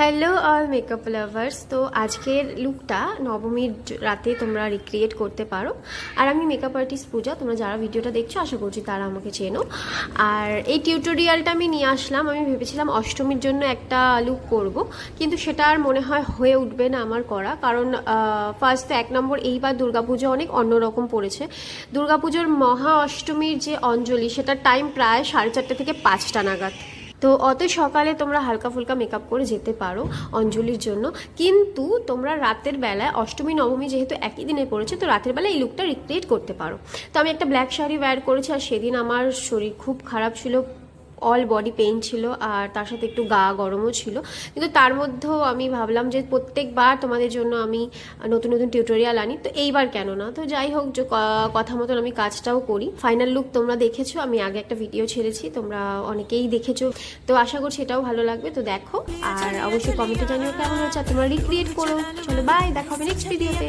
Hello all makeup lovers. তো আজকের লুকটা নবমীর রাতে তোমরা রিক্রিয়েট করতে পারো। আর আমি মেকআপ আর্টিস্ট পূজা, তোমরা যারা ভিডিওটা দেখছো আশা করছি তারা আমাকে চেনো। আর এই টিউটোরিয়ালটা আমি নিয়ে আসলাম, আমি ভেবেছিলাম অষ্টমীর জন্য একটা লুক করব, কিন্তু সেটা আর মনে হয় হয়ে উঠবে না আমার করা। কারণ ফার্স্ট তো 1 নম্বর এইবার দুর্গাপুজো অনেক অন্যরকম পড়েছে। দুর্গাপুজোর মহা অষ্টমীর যে অঞ্জলি সেটার টাইম প্রায় 4:30 থেকে 5টা নাগাদ। তো অত সকালে তোমরা হালকা ফুলকা মেকআপ করে যেতে পারো অঞ্জলির জন্য, কিন্তু তোমরা রাতের বেলায় অষ্টমী নবমী যেহেতু একই দিনে পড়েছে, তো রাতের বেলায় এই লুকটা রিক্রিয়েট করতে পারো। তো আমি একটা ব্ল্যাক শাড়ি ওয়্যার করেছি, আর সেদিন আমার শরীর খুব খারাপ ছিল, অল বডি পেইন ছিল, আর তার সাথে একটু গা গরমও ছিল। কিন্তু তার মধ্যেও আমি ভাবলাম যে প্রত্যেকবার তোমাদের জন্য আমি নতুন নতুন টিউটোরিয়াল আনি, তো এইবার কেন না। তো যাই হোক, যে কথা মতন আমি কাজটাও করি। ফাইনাল লুক তোমরা দেখেছো, আমি আগে একটা ভিডিও ছেড়েছি, তোমরা অনেকেই দেখেছো, তো আশা করছি এটাও ভালো লাগবে। তো দেখো, আর অবশ্যই কমেন্টে জানিও কেমন হচ্ছে, আর তোমরা রিক্রিয়েট করো। চলো বাই, দেখা হবে নেক্সট ভিডিওতে।